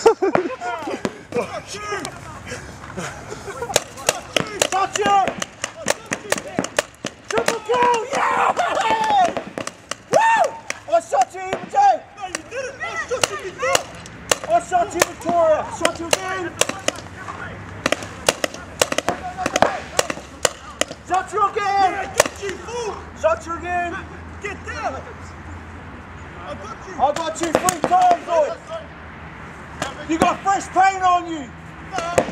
Touch you! Triple kill! Yeah! Woo! I shot you, Jay! No, you didn't! I shot you before! I shot you, Victoria! Shot you again! Shot you again! Yeah, I got you, fool! Shot you again! Get down! I got you 3 times, boy! You got fresh paint on you! No.